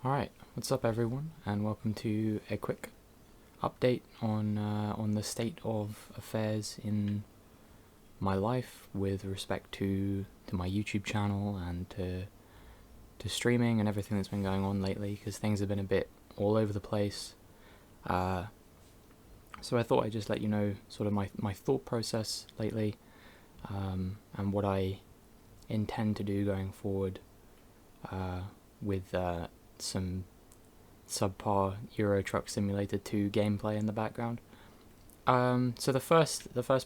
Alright, what's up everyone, and welcome to a quick update on the state of affairs in my life with respect to my YouTube channel and to streaming and everything that's been going on lately, because things have been a bit all over the place. So I thought I'd just let you know sort of my thought process lately, and what I intend to do going forward with some subpar Euro Truck Simulator 2 gameplay in the background. So the first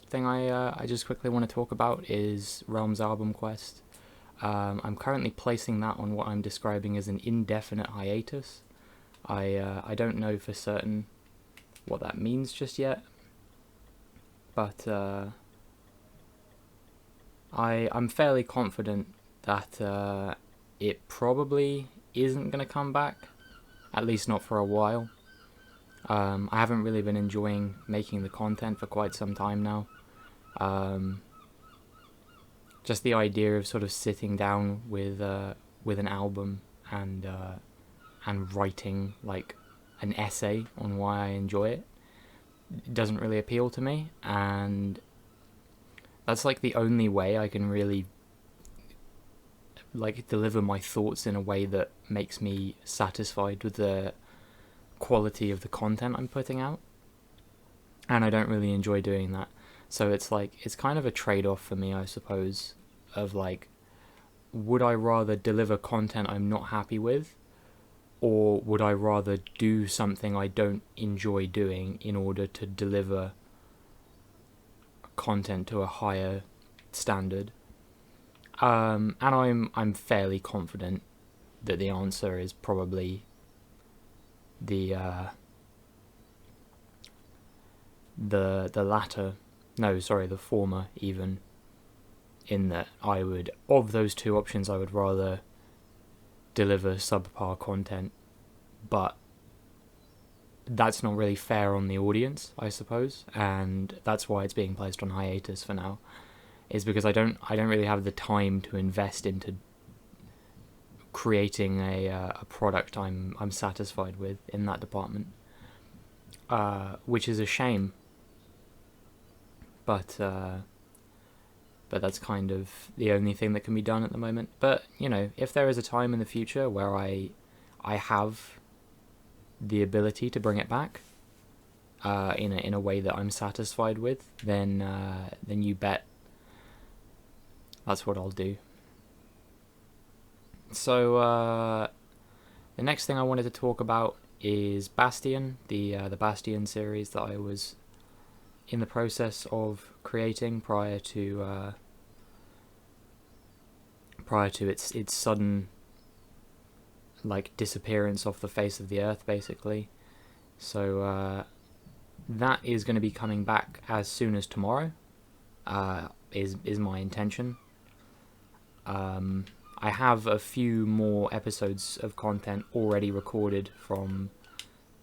thing I just quickly want to talk about is Realms Album Quest. I'm currently placing that on what I'm describing as an indefinite hiatus. I don't know for certain what that means just yet, but I'm fairly confident that it probably isn't going to come back, at least not for a while. I haven't really been enjoying making the content for quite some time now. Just the idea of sort of sitting down with an album and writing like an essay on why I enjoy it doesn't really appeal to me, and that's like the only way I can really like deliver my thoughts in a way that makes me satisfied with the quality of the content I'm putting out, and I don't really enjoy doing that. So it's kind of a trade-off for me, I suppose, of like, would I rather deliver content I'm not happy with, or would I rather do something I don't enjoy doing in order to deliver content to a higher standard? And I'm fairly confident that the answer is probably the latter. No, sorry, the former even. In that of those two options, I would rather deliver subpar content, but that's not really fair on the audience, I suppose, and that's why it's being placed on hiatus for now. Is because I don't really have the time to invest into creating a product I'm satisfied with in that department, which is a shame. But that's kind of the only thing that can be done at the moment. But you know, if there is a time in the future where I have the ability to bring it back in a way that I'm satisfied with, then you bet that's what I'll do. So the next thing I wanted to talk about is Bastion, the Bastion series that I was in the process of creating prior to its sudden like disappearance off the face of the earth, basically. So that is going to be coming back as soon as tomorrow. Is my intention. I have a few more episodes of content already recorded from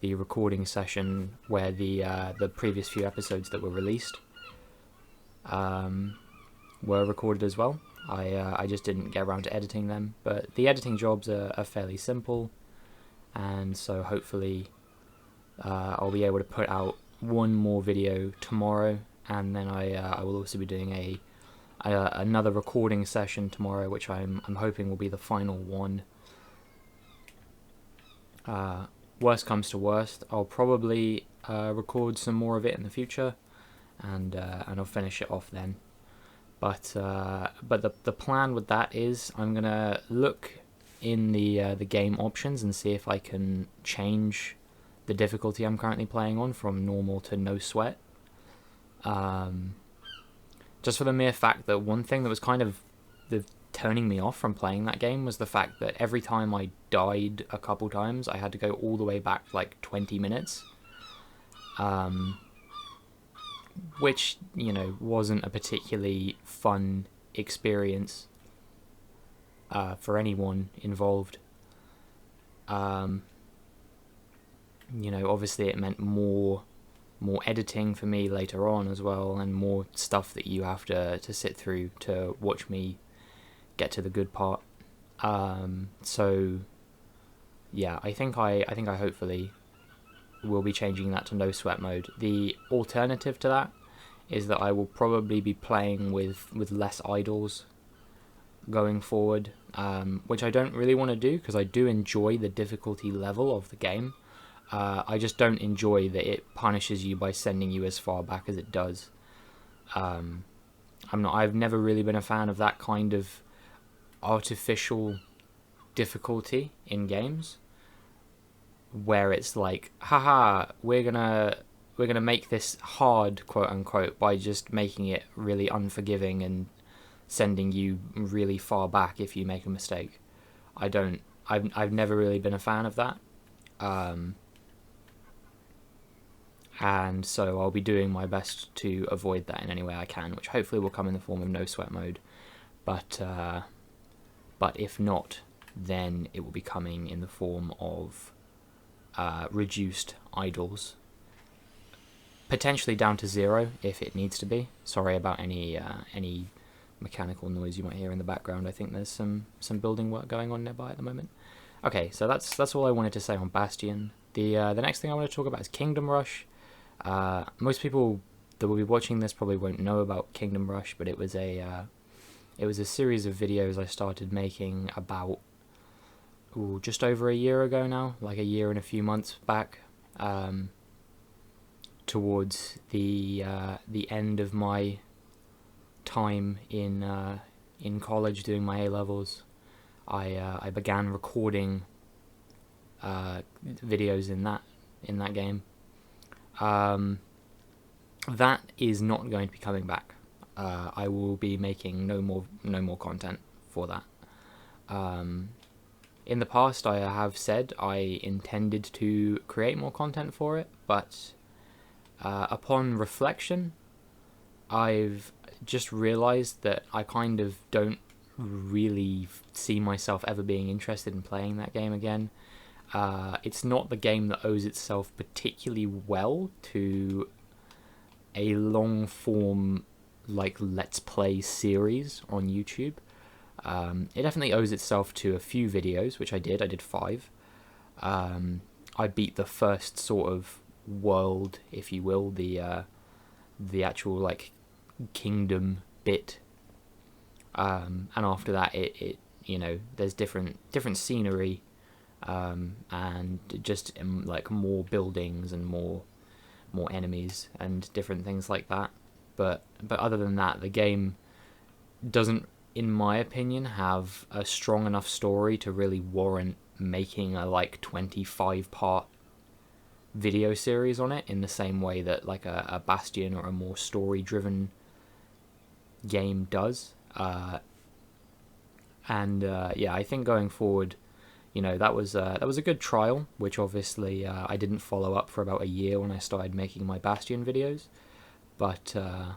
the recording session where the previous few episodes that were released were recorded as well. I just didn't get around to editing them, but the editing jobs are fairly simple, and so hopefully I'll be able to put out one more video tomorrow, and then I will also be doing another recording session tomorrow, which I'm hoping will be the final one. Worst comes to worst, I'll probably record some more of it in the future, and I'll finish it off then. But the plan with that is I'm gonna look in the game options and see if I can change the difficulty I'm currently playing on from normal to no sweat. Just for the mere fact that one thing that was kind of turning me off from playing that game was the fact that every time I died a couple times, I had to go all the way back like 20 minutes. Which, you know, wasn't a particularly fun experience for anyone involved. You know, obviously it meant more editing for me later on as well, and more stuff that you have to sit through to watch me get to the good part. So yeah, I think I hopefully will be changing that to no sweat mode. The alternative to that is that I will probably be playing with less idols going forward, which I don't really want to do because I do enjoy the difficulty level of the game. I just don't enjoy that it punishes you by sending you as far back as it does. I've never really been a fan of that kind of artificial difficulty in games, where it's like, haha, we're gonna make this hard, quote unquote, by just making it really unforgiving and sending you really far back if you make a mistake. I've never really been a fan of that. And so I'll be doing my best to avoid that in any way I can, which hopefully will come in the form of no sweat mode. But if not, then it will be coming in the form of reduced idols, potentially down to 0 if it needs to be. Sorry about any mechanical noise you might hear in the background. I think there's some building work going on nearby at the moment. Okay, so that's all I wanted to say on Bastion. The next thing I want to talk about is Kingdom Rush. Most people that will be watching this probably won't know about Kingdom Rush, but it was a series of videos I started making about just over a year ago now, like a year and a few months back, towards the end of my time in college doing my A-levels. I began recording videos in that game. That is not going to be coming back. I will be making no more content for that. In the past, I have said I intended to create more content for it, but upon reflection, I've just realized that I kind of don't really see myself ever being interested in playing that game again. It's not the game that owes itself particularly well to a long form like Let's Play series on YouTube. It definitely owes itself to a few videos, which I did 5. I beat the first sort of world, if you will, the actual like kingdom bit, and after that it there's different scenery, and just like more buildings and more enemies and different things like that. But other than that, the game doesn't, in my opinion, have a strong enough story to really warrant making a like 25-part video series on it in the same way that like a Bastion or a more story-driven game does. Yeah, I think going forward, that was a good trial, which obviously I didn't follow up for about a year when I started making my Bastion videos, but I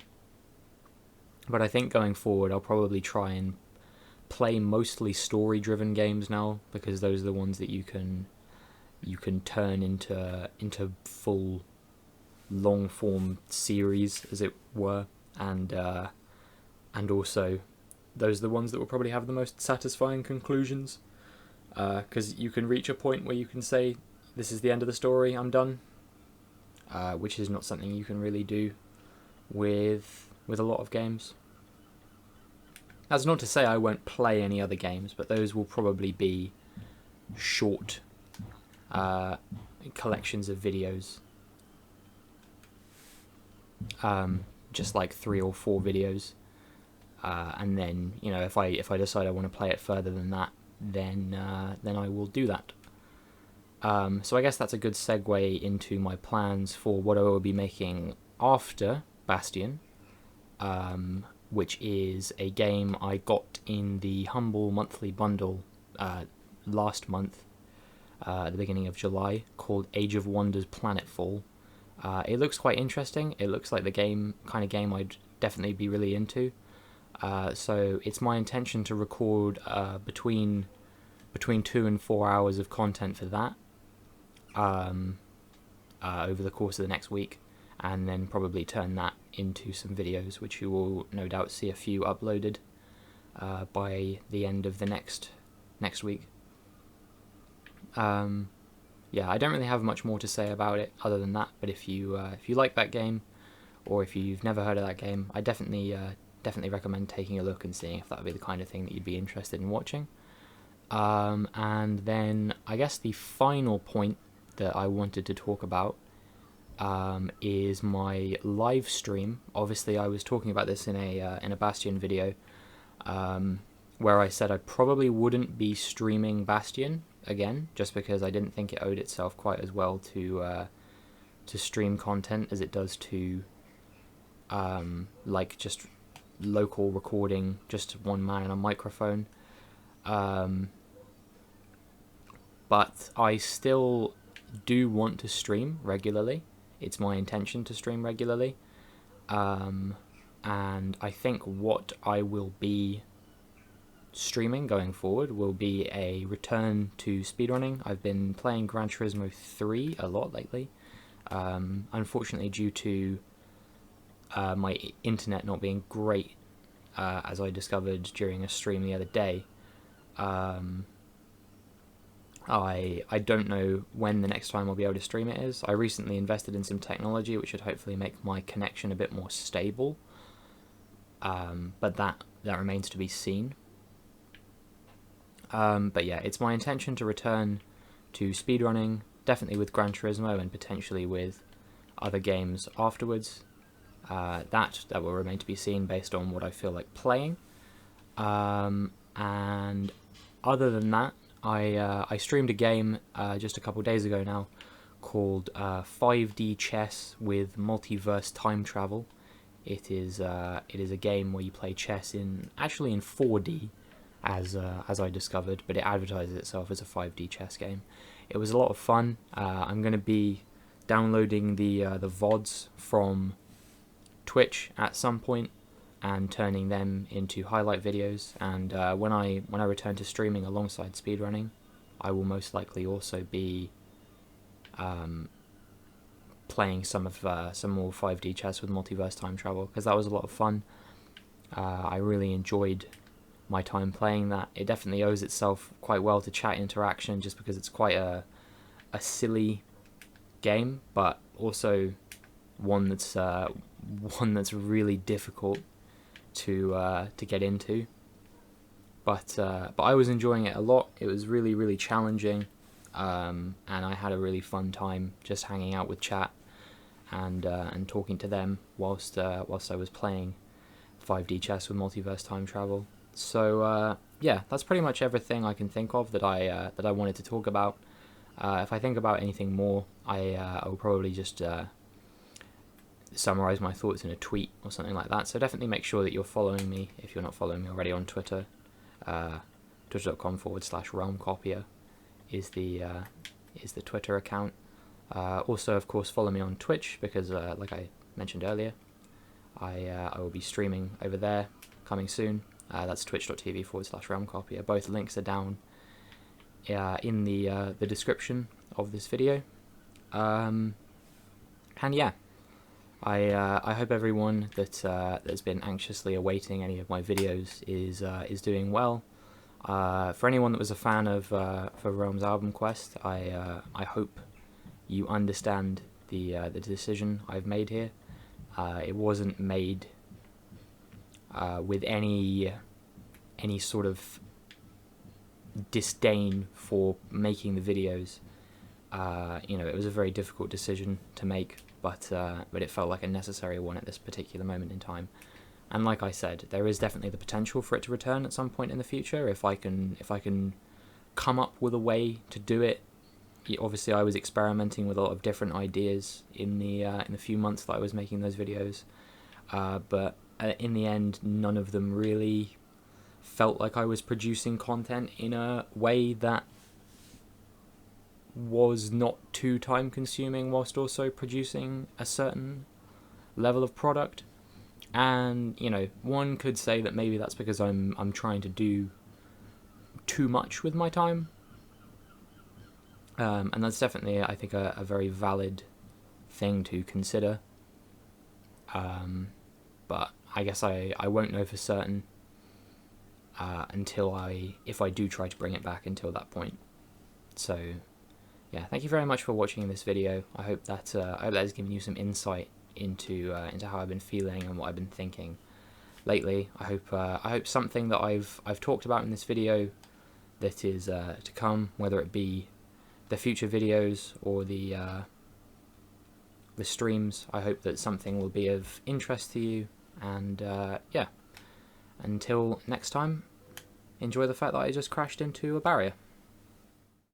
think going forward I'll probably try and play mostly story-driven games now, because those are the ones that you can turn into full long-form series, as it were, and also those are the ones that will probably have the most satisfying conclusions, because you can reach a point where you can say, this is the end of the story, I'm done, which is not something you can really do with a lot of games. That's not to say I won't play any other games, but those will probably be short collections of videos, just like 3 or 4 videos, and then if I decide I want to play it further than that, then I will do that. So I guess that's a good segue into my plans for what I will be making after Bastion, which is a game I got in the Humble monthly bundle last month, at the beginning of July, called Age of Wonders Planetfall. It looks quite interesting. It looks like the kind of game I'd definitely be really into. So it's my intention to record between 2 and 4 hours of content for that over the course of the next week, and then probably turn that into some videos, which you will no doubt see a few uploaded by the end of the next week. Yeah, I don't really have much more to say about it other than that. But if you like that game, or if you've never heard of that game, I definitely recommend taking a look and seeing if that would be the kind of thing that you'd be interested in watching. And then I guess the final point that I wanted to talk about is my live stream. Obviously, I was talking about this in a Bastion video, where I said I probably wouldn't be streaming Bastion again, just because I didn't think it owed itself quite as well to stream content as it does to like just local recording, just one man and a microphone. But I still do want to stream regularly. It's my intention to stream regularly. And I think what I will be streaming going forward will be a return to speedrunning. I've been playing Gran Turismo 3 a lot lately. Unfortunately, due to my internet not being great, as I discovered during a stream the other day, I don't know when the next time I'll be able to stream it is. I recently invested in some technology which should hopefully make my connection a bit more stable, but that remains to be seen. But yeah, it's my intention to return to speedrunning, definitely with Gran Turismo and potentially with other games afterwards. That will remain to be seen based on what I feel like playing. And other than that, I streamed a game just a couple days ago now called 5D Chess with Multiverse Time Travel. It is a game where you play chess in 4D, as I discovered, but it advertises itself as a 5D chess game. It was a lot of fun. I'm going to be downloading the VODs from Twitch at some point and turning them into highlight videos. And when I return to streaming alongside speedrunning, I will most likely also be playing some more 5D chess with Multiverse Time Travel, because that was a lot of fun. I really enjoyed my time playing that. It definitely owes itself quite well to chat interaction, just because it's quite a silly game, but also one that's really difficult to get into. But I was enjoying it a lot. It was really, really challenging, and I had a really fun time just hanging out with chat and talking to them whilst I was playing 5D chess with Multiverse Time Travel. So yeah, that's pretty much everything I can think of that I wanted to talk about. If I think about anything more, I will probably just summarize my thoughts in a tweet or something like that. So definitely make sure that you're following me if you're not following me already on Twitter. Twitter.com/realmcopier is the Twitter account. Also, of course, follow me on Twitch, because like I mentioned earlier, I will be streaming over there coming soon. That's twitch.tv/realmcopier. Both links are down in the description of this video. And yeah, I hope everyone that's been anxiously awaiting any of my videos is doing well. For anyone that was a fan of for Realm's Album Quest, I hope you understand the decision I've made here. It wasn't made with any sort of disdain for making the videos. It was a very difficult decision to make, but it felt like a necessary one at this particular moment in time. And like I said, there is definitely the potential for it to return at some point in the future if I can come up with a way to do it. Obviously, I was experimenting with a lot of different ideas in the few months that I was making those videos, but in the end, none of them really felt like I was producing content in a way that was not too time consuming whilst also producing a certain level of product. And one could say that maybe that's because I'm trying to do too much with my time, and that's definitely, I think, a very valid thing to consider. But I guess I won't know for certain until if I do try to bring it back until that point. So yeah, thank you very much for watching this video. I hope that has given you some insight into how I've been feeling and what I've been thinking lately. I hope something that I've talked about in this video that is to come, whether it be the future videos or the streams, I hope that something will be of interest to you. And yeah, until next time, enjoy the fact that I just crashed into a barrier.